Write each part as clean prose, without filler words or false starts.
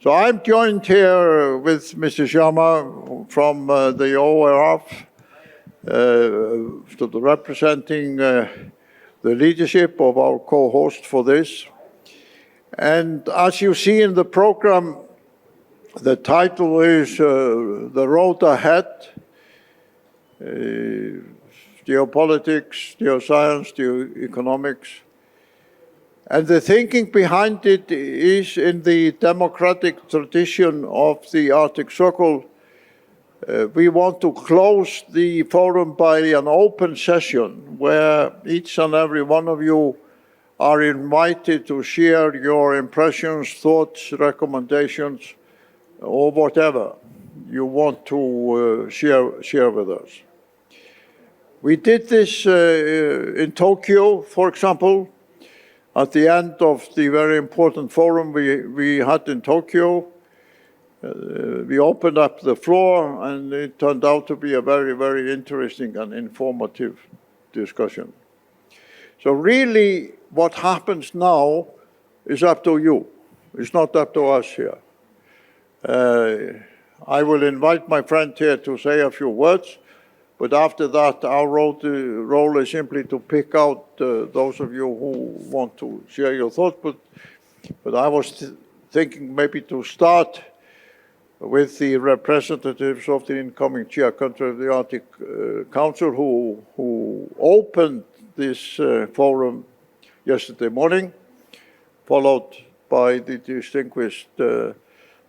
So I'm joined here with Mr. Sharma from the ORF, representing the leadership of our co-host for this. And as you see in the program, the title is The Road Ahead, Geopolitics, Geoscience, Geoeconomics. And the thinking behind it is in the democratic tradition of the Arctic Circle. We want to close the forum by an open session where each and every one of you are invited to share your impressions, thoughts, recommendations, or whatever you want to share with us. We did this in Tokyo, for example. At the end of the very important forum we had in Tokyo, we opened up the floor, and it turned out to be a very, very interesting and informative discussion. So really, what happens now is up to you. It's not up to us here. I will invite my friend here to say a few words, but after that, our role is simply to pick out those of you who want to share your thoughts. But I was thinking maybe to start with the representatives of the incoming chair country of the Arctic Council, who opened this forum yesterday morning, followed by the distinguished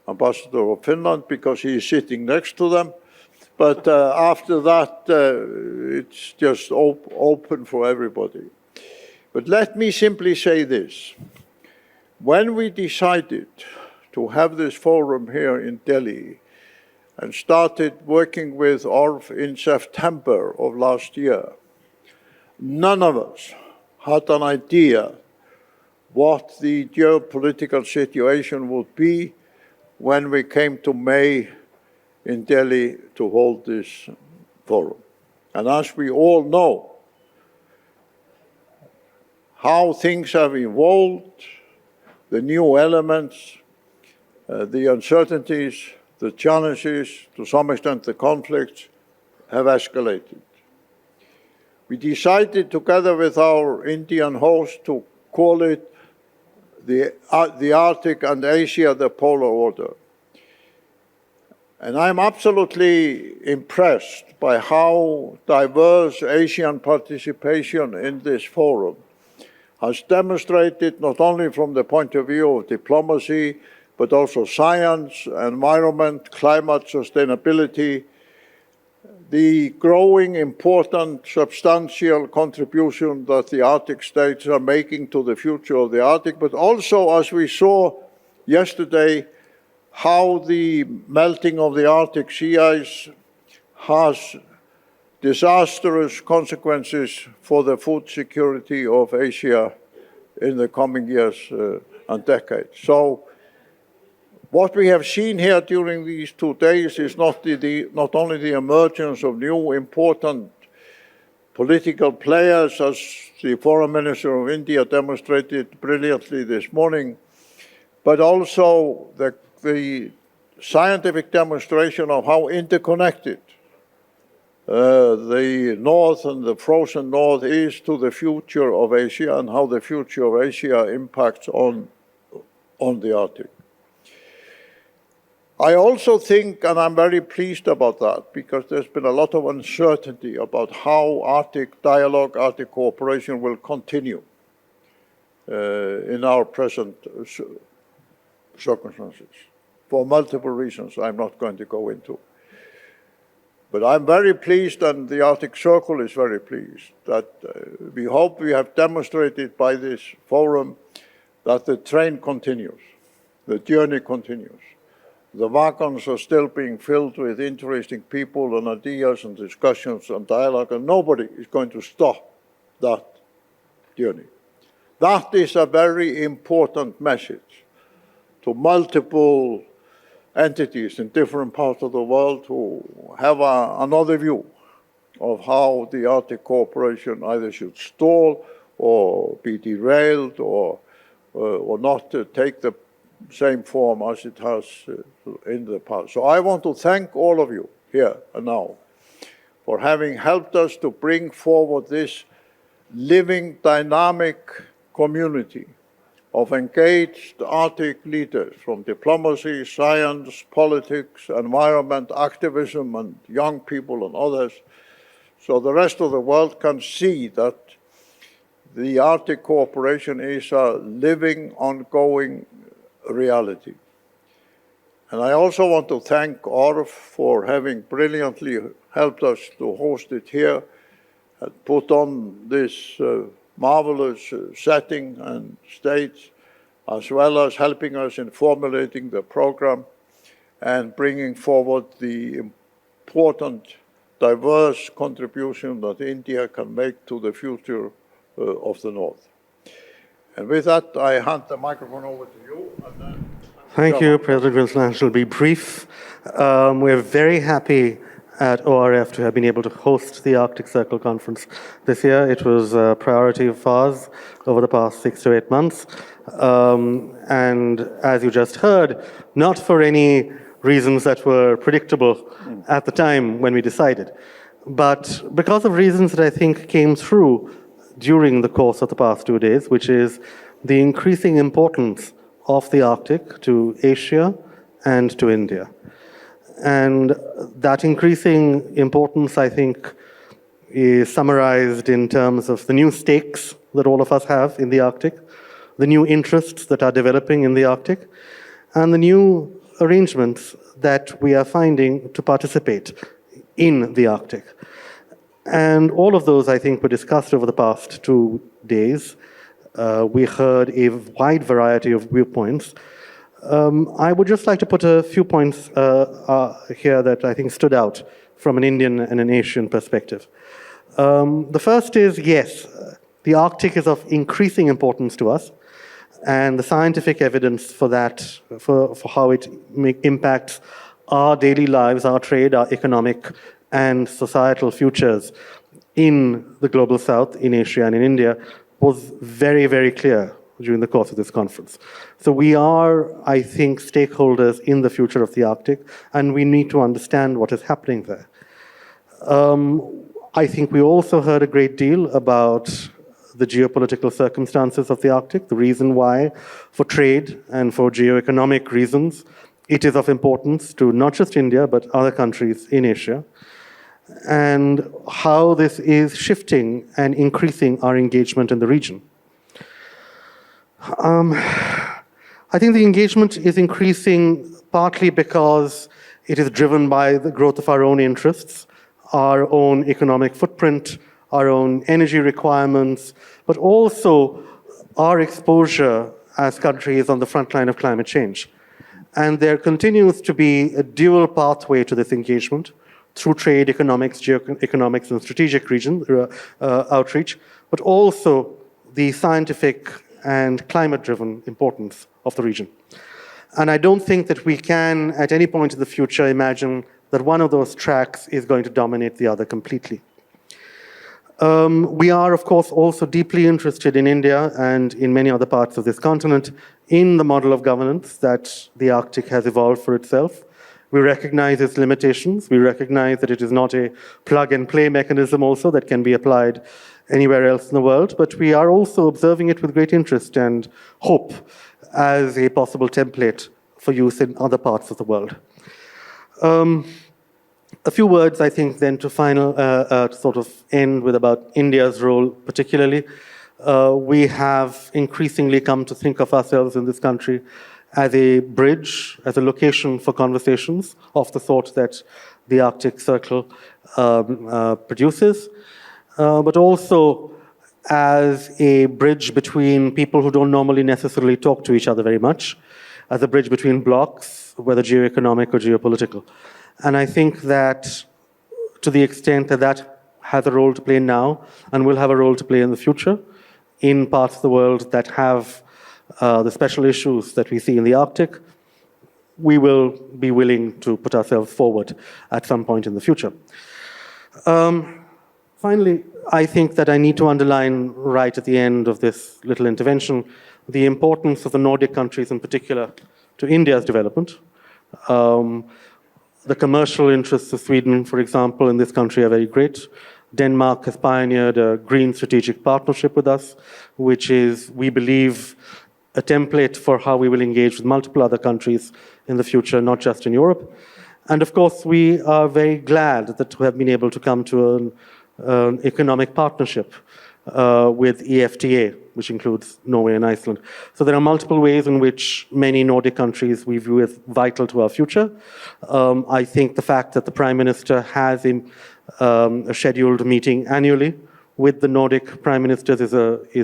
ambassador of Finland, because he is sitting next to them. But after that, it's just open for everybody. But let me simply say this. When we decided to have this forum here in Delhi and started working with ORF in September of last year, none of us had an idea what the geopolitical situation would be when we came to May in Delhi to hold this forum. And as we all know, how things have evolved, the new elements, the uncertainties, the challenges, to some extent the conflicts, have escalated. We decided together with our Indian host to call it the Arctic and Asia, the polar order. And I'm absolutely impressed by how diverse Asian participation in this forum has demonstrated, not only from the point of view of diplomacy, but also science, environment, climate, sustainability, the growing important substantial contribution that the Arctic states are making to the future of the Arctic, but also, as we saw yesterday, how the melting of the Arctic sea ice has disastrous consequences for the food security of Asia in the coming years and decades. So what we have seen here during these 2 days is not only the emergence of new important political players, as the Foreign Minister of India demonstrated brilliantly this morning, but also the scientific demonstration of how interconnected the North and the frozen North is to the future of Asia, and how the future of Asia impacts on the Arctic. I also think, and I'm very pleased about that, because there's been a lot of uncertainty about how Arctic dialogue, Arctic cooperation will continue in our present circumstances, for multiple reasons I'm not going to go into. But I'm very pleased, and the Arctic Circle is very pleased, that we hope we have demonstrated by this forum that the train continues, the journey continues. The wagons are still being filled with interesting people and ideas and discussions and dialogue, and nobody is going to stop that journey. That is a very important message to multiple entities in different parts of the world who have another view of how the Arctic cooperation either should stall or be derailed or not take the same form as it has in the past. So I want to thank all of you here and now for having helped us to bring forward this living, dynamic community of engaged Arctic leaders from diplomacy, science, politics, environment, activism, and young people and others, so the rest of the world can see that the Arctic cooperation is a living, ongoing reality. And I also want to thank Ólafur for having brilliantly helped us to host it here and put on this marvelous setting and stage, as well as helping us in formulating the program and bringing forward the important, diverse contribution that India can make to the future of the North. And with that, I hand the microphone over to you. And then Thank you, President Grímsson. I shall be brief. We're very happy at ORF to have been able to host the Arctic Circle Conference this year. It was a priority of ours over the past 6 to 8 months. And as you just heard, not for any reasons that were predictable at the time when we decided, but because of reasons that I think came through during the course of the past 2 days, which is the increasing importance of the Arctic to Asia and to India. And that increasing importance, I think, is summarized in terms of the new stakes that all of us have in the Arctic, the new interests that are developing in the Arctic, and the new arrangements that we are finding to participate in the Arctic. And all of those, I think, were discussed over the past 2 days. We heard a wide variety of viewpoints. I would just like to put a few points here that I think stood out from an Indian and an Asian perspective. The first is, yes, the Arctic is of increasing importance to us, and the scientific evidence for that, for how it impacts our daily lives, our trade, our economic and societal futures in the global south, in Asia and in India, was very, very clear during the course of this conference. So we are, I think, stakeholders in the future of the Arctic, and we need to understand what is happening there. I think we also heard a great deal about the geopolitical circumstances of the Arctic, the reason why, for trade and for geoeconomic reasons, it is of importance to not just India, but other countries in Asia, and how this is shifting and increasing our engagement in the region. I think the engagement is increasing partly because it is driven by the growth of our own interests, our own economic footprint, our own energy requirements, but also our exposure as countries on the front line of climate change. And there continues to be a dual pathway to this engagement through trade, economics, geoeconomics, and strategic region outreach, but also the scientific and climate-driven importance of the region. And I don't think that we can, at any point in the future, imagine that one of those tracks is going to dominate the other completely. We are, of course, also deeply interested in India and in many other parts of this continent in the model of governance that the Arctic has evolved for itself. We recognize its limitations. We recognize that it is not a plug-and-play mechanism also that can be applied anywhere else in the world, but we are also observing it with great interest and hope as a possible template for use in other parts of the world. A few words, I think, then to sort of end with about India's role particularly. We have increasingly come to think of ourselves in this country as a bridge, as a location for conversations of the sort that the Arctic Circle produces, but also as a bridge between people who don't normally necessarily talk to each other very much, as a bridge between blocks, whether geoeconomic or geopolitical. And I think that to the extent that that has a role to play now and will have a role to play in the future in parts of the world that have the special issues that we see in the Arctic, we will be willing to put ourselves forward at some point in the future. Finally, I think that I need to underline right at the end of this little intervention the importance of the Nordic countries in particular to India's development. The commercial interests of Sweden, for example, in this country are very great. Denmark has pioneered a green strategic partnership with us, which is, we believe, a template for how we will engage with multiple other countries in the future, not just in Europe. And of course, we are very glad that we have been able to come to an economic partnership with EFTA, which includes Norway and Iceland. So there are multiple ways in which many Nordic countries we view as vital to our future. I think the fact that the Prime Minister has a scheduled meeting annually with the Nordic Prime Ministers is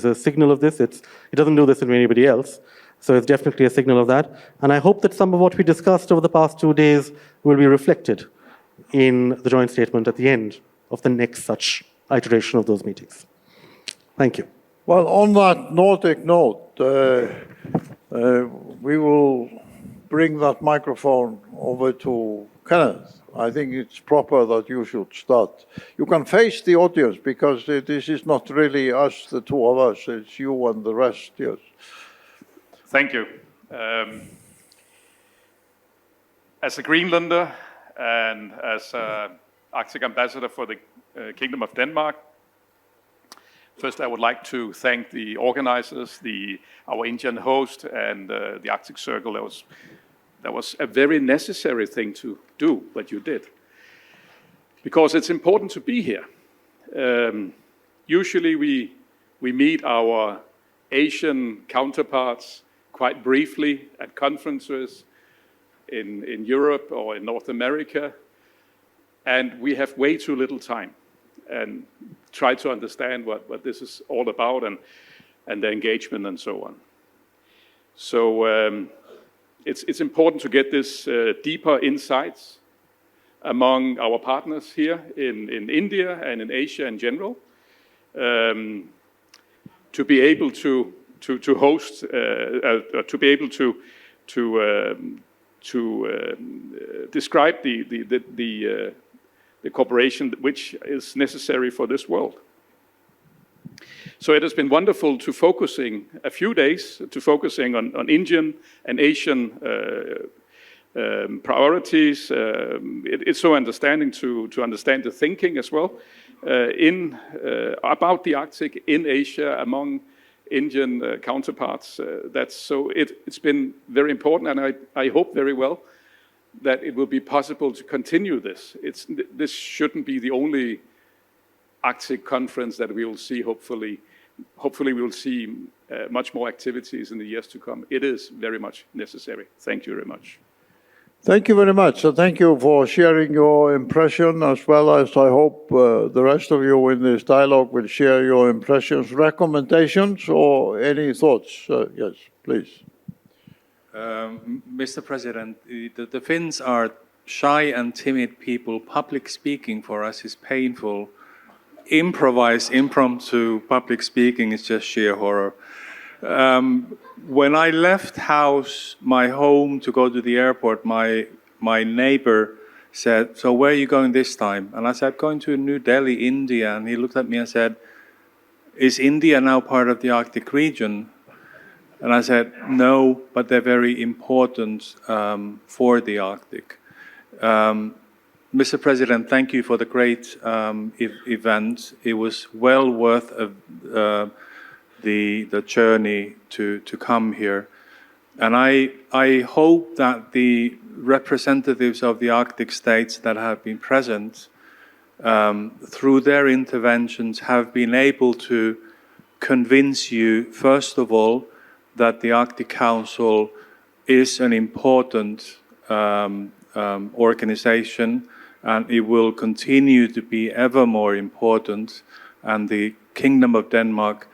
a signal of this. He doesn't do this with anybody else. So it's definitely a signal of that. And I hope that some of what we discussed over the past 2 days will be reflected in the joint statement at the end of the next such iteration of those meetings. Thank you. Well, on that Nordic note, we will bring that microphone over to Kenneth. I think it's proper that you should start. You can face the audience because this is not really us, the two of us, it's you and the rest, yes. Thank you. As a Greenlander and as Arctic Ambassador for the Kingdom of Denmark, first I would like to thank the organizers, our Indian host and the Arctic Circle. That was a very necessary thing to do, what you did. Because it's important to be here. Usually we meet our Asian counterparts quite briefly at conferences in Europe or in North America, and we have way too little time and try to understand what this is all about and the engagement and so on. So it's important to get this deeper insights among our partners here in India and in Asia in general, to be able to host, to be able to describe the cooperation which is necessary for this world. So it has been wonderful to focusing a few days to focusing on Indian and Asian priorities. It's so understanding to understand the thinking as well about the Arctic in Asia among Indian counterparts. It's been very important, and I hope very well that it will be possible to continue this. This shouldn't be the only Arctic conference that we will see. Hopefully we will see much more activities in the years to come. It is very much necessary. Thank you very much. Thank you very much. So thank you for sharing your impression, as well as I hope the rest of you in this dialogue will share your impressions, recommendations, or any thoughts. Yes, please. Mr. President, the Finns are shy and timid people. Public speaking for us is painful. Impromptu public speaking is just sheer horror. When I left my home to go to the airport, my neighbor said, "So where are you going this time?" And I said, "Going to New Delhi, India." And he looked at me and said, "Is India now part of the Arctic region?" And I said, "No, but they're very important for the Arctic." Mr. President, thank you for the great event. It was well worth the journey to come here. And I hope that the representatives of the Arctic states that have been present, through their interventions, have been able to convince you, first of all, that the Arctic Council is an important organization, and it will continue to be ever more important, and the Kingdom of Denmark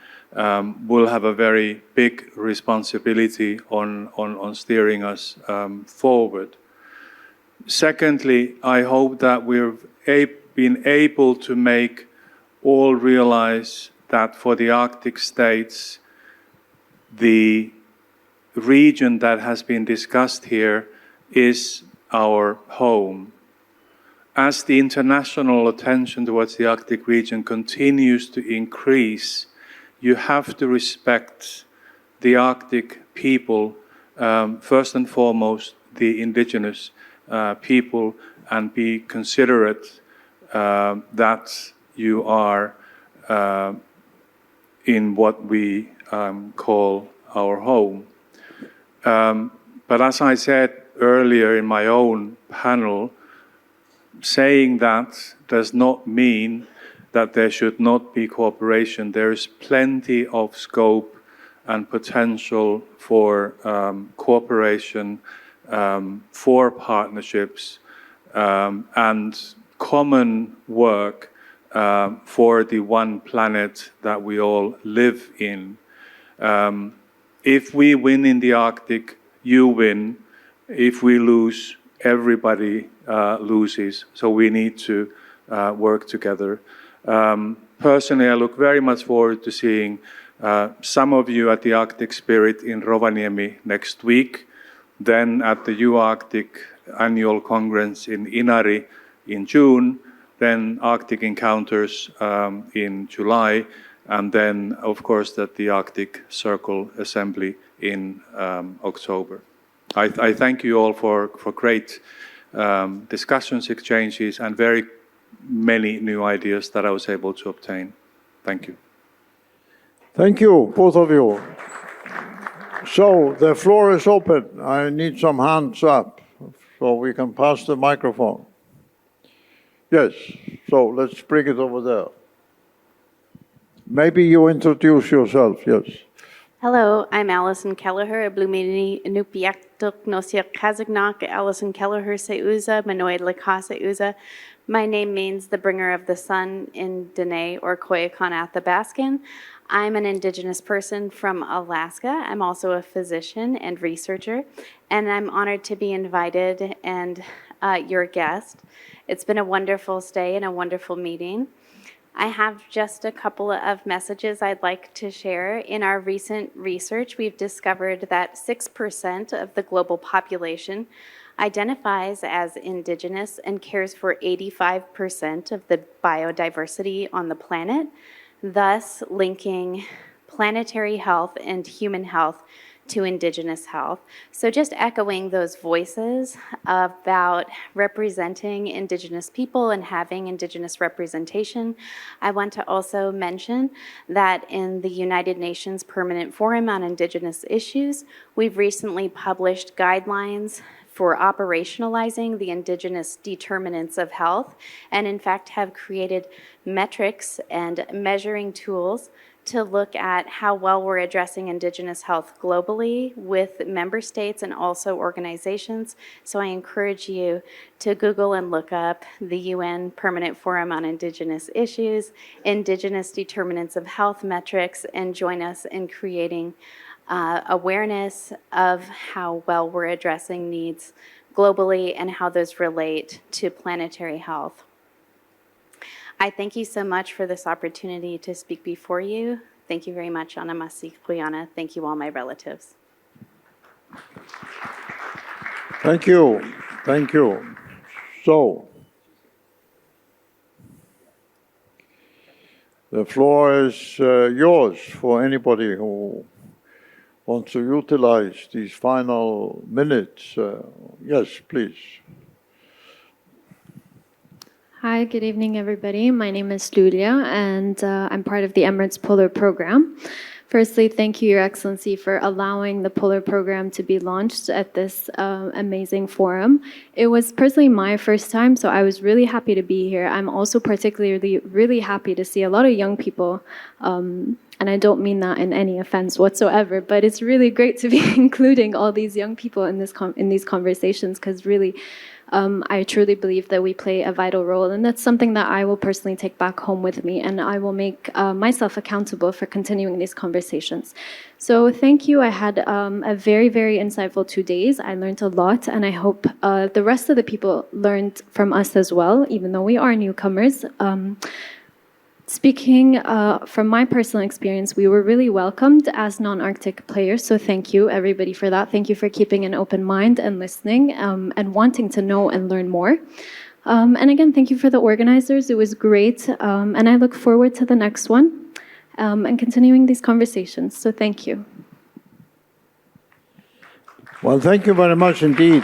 will have a very big responsibility on steering us forward. Secondly, I hope that we've been able to make all realize that for the Arctic states, the region that has been discussed here is our home. As the international attention towards the Arctic region continues to increase, you have to respect the Arctic people, first and foremost, the indigenous people, and be considerate that you are in what we call our home. But as I said earlier in my own panel, saying that does not mean that there should not be cooperation. There is plenty of scope and potential for cooperation, for partnerships, and common work for the one planet that we all live in. If we win in the Arctic, you win. If we lose, everybody loses. So we need to work together. Personally, I look very much forward to seeing some of you at the Arctic Spirit in Rovaniemi next week, then at the U-Arctic Annual Congress in Inari in June, then Arctic Encounters in July, and then, of course, at the Arctic Circle Assembly in October. I thank you all for great discussions, exchanges, and very many new ideas that I was able to obtain. Thank you. Thank you, both of you. So the floor is open. I need some hands up so we can pass the microphone. Yes, so let's bring it over there. Maybe you introduce yourself, yes. Hello, I'm Alison Kelleher, a Blumini Inupiaktuk Nosiak Kazaknak, Alison Kelleher Seuza, Manoid Lakasa Uza. My name means the bringer of the sun in Dene or Koyukon Athabaskan. I'm an indigenous person from Alaska. I'm also a physician and researcher, and I'm honored to be invited and your guest. It's been a wonderful stay and a wonderful meeting. I have just a couple of messages I'd like to share. In our recent research, we've discovered that 6% of the global population identifies as indigenous and cares for 85% of the biodiversity on the planet, thus linking planetary health and human health to indigenous health. So just echoing those voices about representing indigenous people and having indigenous representation, I want to also mention that in the United Nations Permanent Forum on Indigenous Issues, we've recently published guidelines for operationalizing the indigenous determinants of health, and in fact have created metrics and measuring tools to look at how well we're addressing indigenous health globally with member states and also organizations. So I encourage you to Google and look up the UN Permanent Forum on Indigenous Issues, Indigenous Determinants of Health metrics, and join us in creating awareness of how well we're addressing needs globally and how those relate to planetary health. I thank you so much for this opportunity to speak before you. Thank you very much, Anna Masi Kuyana. Thank you, all my relatives. Thank you. Thank you. So, the floor is yours for anybody who wants to utilize these final minutes. Yes, please. Hi, good evening, everybody. My name is Julia, and I'm part of the Emirates Polar Program. Firstly, thank you, Your Excellency, for allowing the Polar Program to be launched at this amazing forum. It was personally my first time, so I was really happy to be here. I'm also particularly really happy to see a lot of young people, and I don't mean that in any offense whatsoever, but it's really great to be including all these young people in these conversations, because really, I truly believe that we play a vital role, and that's something that I will personally take back home with me, and I will make myself accountable for continuing these conversations. So thank you. I had a very, very insightful 2 days. I learned a lot, and I hope the rest of the people learned from us as well, even though we are newcomers. Speaking from my personal experience, we were really welcomed as non-Arctic players, so thank you, everybody, for that. Thank you for keeping an open mind and listening and wanting to know and learn more. And again, thank you for the organizers. It was great, and I look forward to the next one and continuing these conversations, so thank you. Well, thank you very much indeed.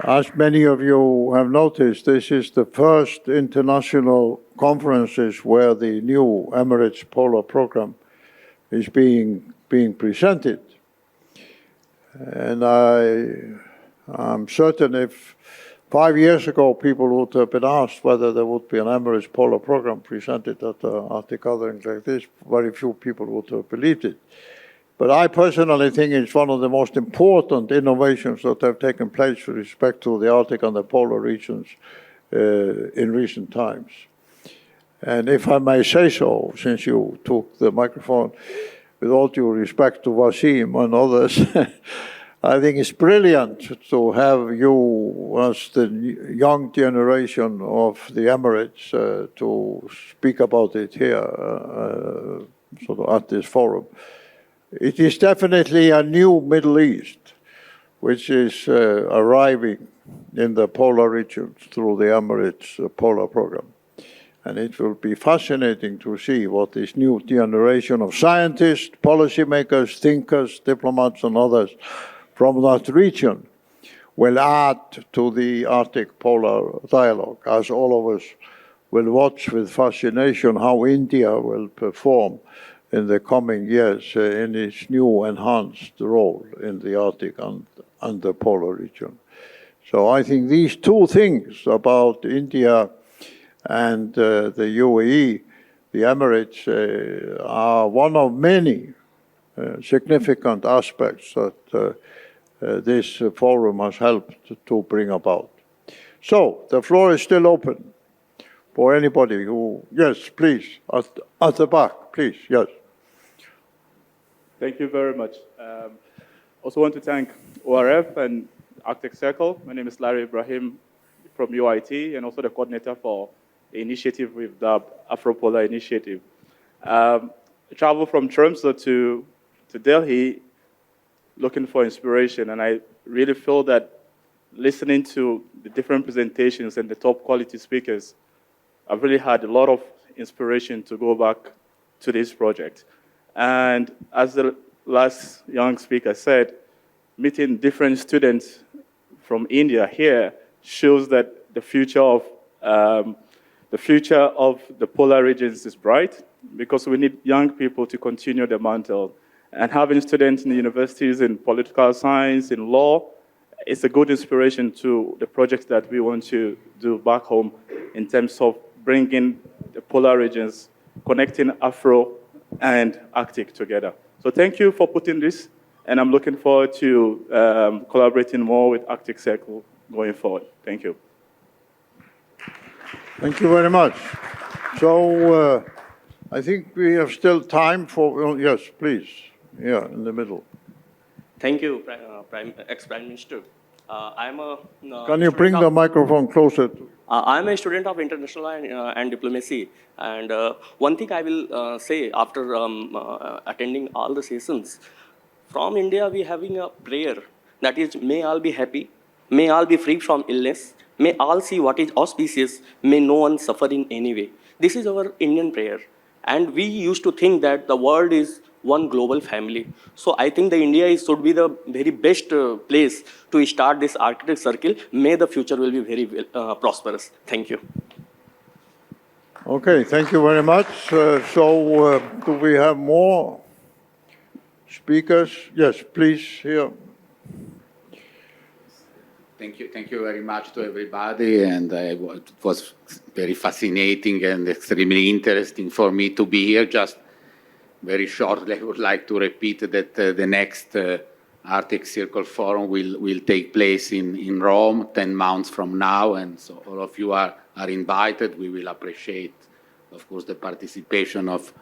As many of you have noticed, this is the first international conferences where the new Emirates Polar Program is being presented. And I'm certain if 5 years ago people would have been asked whether there would be an Emirates Polar Program presented at the Arctic gatherings like this, very few people would have believed it. But I personally think it's one of the most important innovations that have taken place with respect to the Arctic and the polar regions in recent times. And if I may say so, since you took the microphone, with all due respect to Wasim and others, I think it's brilliant to have you as the young generation of the Emirates to speak about it here sort of at this forum. It is definitely a new Middle East, which is arriving in the polar regions through the Emirates Polar Program. And it will be fascinating to see what this new generation of scientists, policymakers, thinkers, diplomats, and others from that region will add to the Arctic Polar Dialogue, as all of us will watch with fascination how India will perform in the coming years in its new enhanced role in the Arctic and the polar region. So I think these two things about India and the UAE, the Emirates, are one of many significant aspects that this forum has helped to bring about. So the floor is still open for anybody who, yes, please, at the back, please, yes. Thank you very much. Also want to thank ORF and Arctic Circle. My name is Larry Ibrahim from UIT and also the coordinator for the initiative we've dubbed Afro-Polar Initiative. I traveled from Tromsø to Delhi looking for inspiration, and I really feel that listening to the different presentations and the top quality speakers, I've really had a lot of inspiration to go back to this project. And as the last young speaker said, meeting different students from India here shows that the future of the polar regions is bright, because we need young people to continue the mantle. And having students in the universities in political science, in law, is a good inspiration to the projects that we want to do back home in terms of bringing the polar regions, connecting Afro and Arctic together. So thank you for putting this, and I'm looking forward to collaborating more with Arctic Circle going forward. Thank you. Thank you very much. So I think we have still time for, yes, please, yeah, in the middle. Thank you, ex-Prime Minister. I'm a Can you bring the microphone closer? I'm a student of international and diplomacy. And one thing I will say after attending all the sessions, from India we having a prayer that is, may all be happy, may all be free from illness, may all see what is auspicious, may no one suffer in any way. This is our Indian prayer. And we used to think that the world is one global family. So I think the India should be the very best place to start this Arctic Circle. May the future will be very prosperous. Thank you. Okay, thank you very much. Do we have more speakers? Yes, please, here. Thank you very much to everybody, and it was very fascinating and extremely interesting for me to be here. Just very shortly, I would like to repeat that the next Arctic Circle Forum will take place in Rome 10 months from now, and so all of you are invited. We will appreciate, of course, the participation of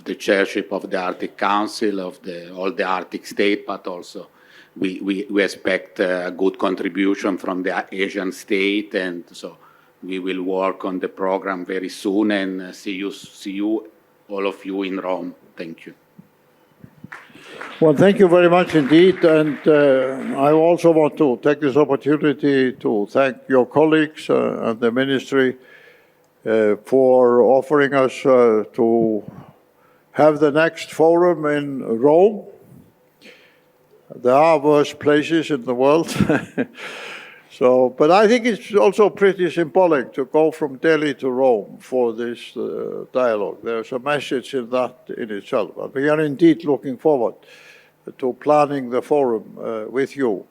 the chairship of the Arctic Council, of all the Arctic states, but also we expect a good contribution from the Asian state, and so we will work on the program very soon, and see you all of you in Rome. Thank you. Well, thank you very much indeed, and I also want to take this opportunity to thank your colleagues and the ministry for offering us to have the next forum in Rome. There are worse places in the world. So, but I think it's also pretty symbolic to go from Delhi to Rome for this dialogue. There's a message in that in itself. And we are indeed looking forward to planning the forum with you.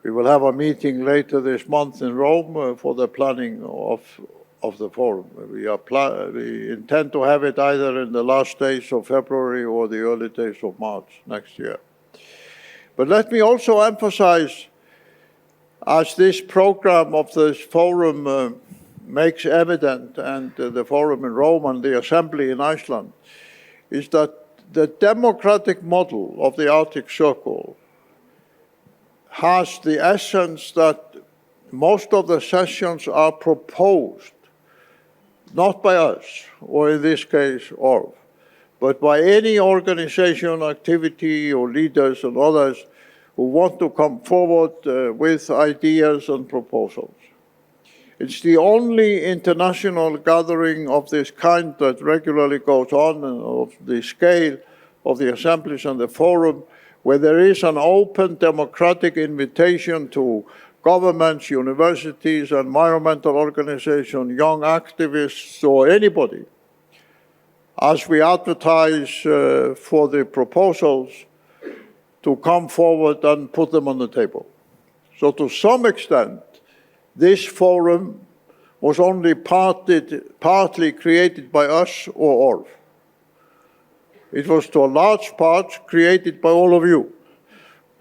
We will have a meeting later this month in Rome for the planning of the forum. We intend to have it either in the last days of February or the early days of March next year. But let me also emphasize, as this program of this forum makes evident, and the forum in Rome and the assembly in Iceland, is that the democratic model of the Arctic Circle has the essence that most of the sessions are proposed, not by us, or in this case, ORF, but by any organization, activity, or leaders and others who want to come forward with ideas and proposals. It's the only international gathering of this kind that regularly goes on, and of the scale of the assemblies and the forum, where there is an open democratic invitation to governments, universities, environmental organizations, young activists, or anybody, as we advertise for the proposals, to come forward and put them on the table. So to some extent, this forum was only partly created by us or ORF. It was to a large part created by all of you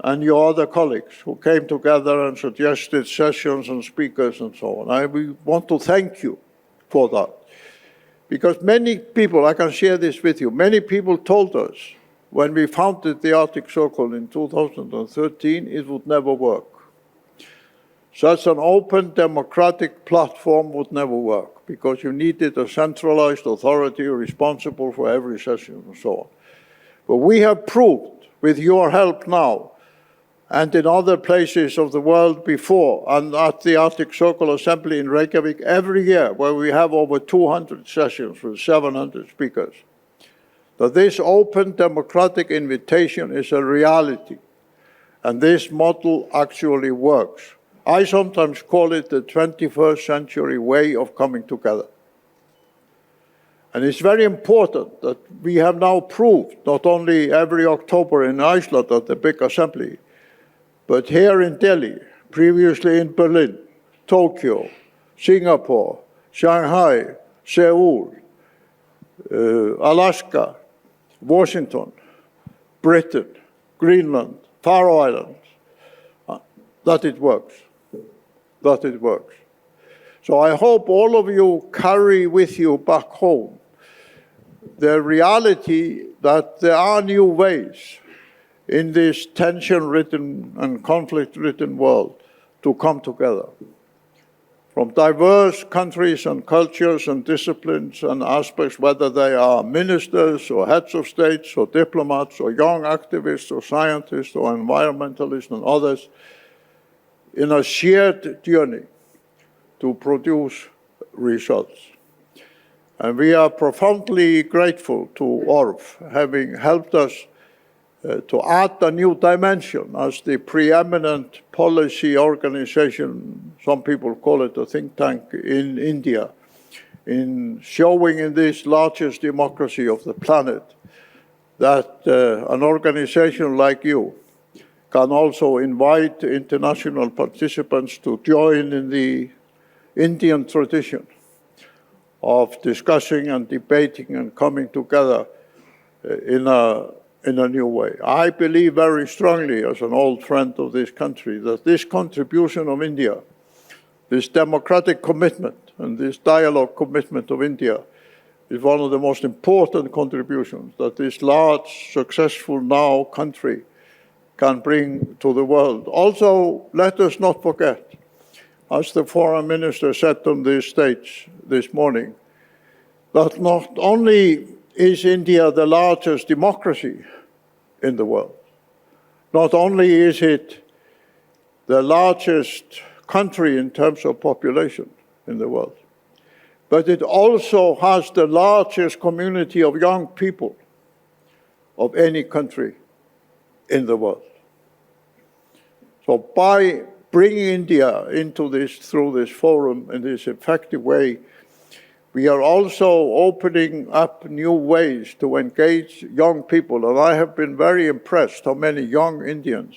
and your other colleagues who came together and suggested sessions and speakers and so on. We want to thank you for that. Because many people, I can share this with you, many people told us when we founded the Arctic Circle in 2013, it would never work. Such an open democratic platform would never work because you needed a centralized authority responsible for every session and so on. But we have proved, with your help now, and in other places of the world before, and at the Arctic Circle Assembly in Reykjavik every year, where we have over 200 sessions with 700 speakers, that this open democratic invitation is a reality, and this model actually works. I sometimes call it the 21st century way of coming together. And it's very important that we have now proved, not only every October in Iceland at the big assembly, but here in Delhi, previously in Berlin, Tokyo, Singapore, Shanghai, Seoul, Alaska, Washington, Britain, Greenland, Faroe Islands, that it works. That it works. So I hope all of you carry with you back home the reality that there are new ways in this tension-ridden and conflict-ridden world to come together. From diverse countries and cultures and disciplines and aspects, whether they are ministers or heads of states or diplomats or young activists or scientists or environmentalists and others, in a shared journey to produce results. And we are profoundly grateful to ORF, having helped us to add a new dimension as the preeminent policy organization, some people call it a think tank in India, in showing in this largest democracy of the planet that an organization like you can also invite international participants to join in the Indian tradition of discussing and debating and coming together in a new way. I believe very strongly, as an old friend of this country, that this contribution of India, this democratic commitment and this dialogue commitment of India is one of the most important contributions that this large, successful now country can bring to the world. Also, let us not forget, as the foreign minister said on this stage this morning, that not only is India the largest democracy in the world, not only is it the largest country in terms of population in the world, but it also has the largest community of young people of any country in the world. So by bringing India into this, through this forum in this effective way, we are also opening up new ways to engage young people. And I have been very impressed how many young Indians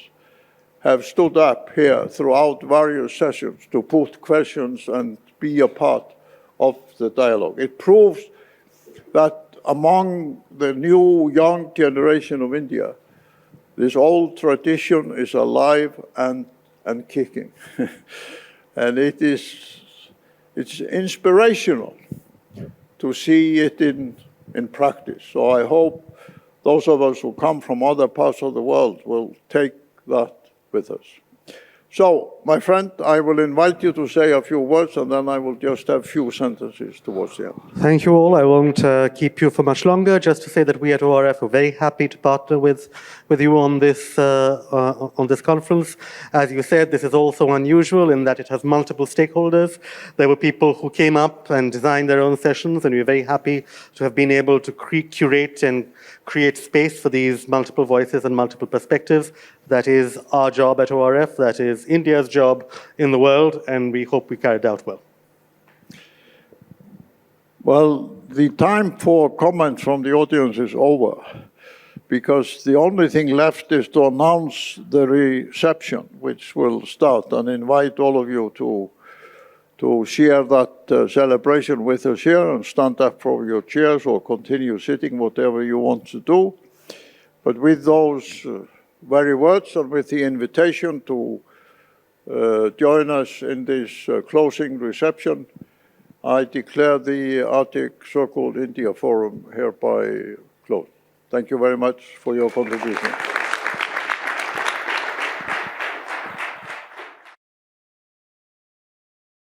have stood up here throughout various sessions to put questions and be a part of the dialogue. It proves that among the new young generation of India, this old tradition is alive and kicking. And it's inspirational to see it in practice. So I hope those of us who come from other parts of the world will take that with us. So, my friend, I will invite you to say a few words, and then I will just have a few sentences towards the end. Thank you all. I won't keep you for much longer. Just to say that we at ORF are very happy to partner with you on this conference. As you said, this is also unusual in that it has multiple stakeholders. There were people who came up and designed their own sessions, and we're very happy to have been able to curate and create space for these multiple voices and multiple perspectives. That is our job at ORF, that is India's job in the world, and we hope we carried out well. Well, the time for comments from the audience is over, because the only thing left is to announce the reception, which will start, and invite all of you to share that celebration with us here and stand up from your chairs or continue sitting, whatever you want to do. But with those very words and with the invitation to join us in this closing reception, I declare the Arctic Circle India Forum hereby closed. Thank you very much for your contribution.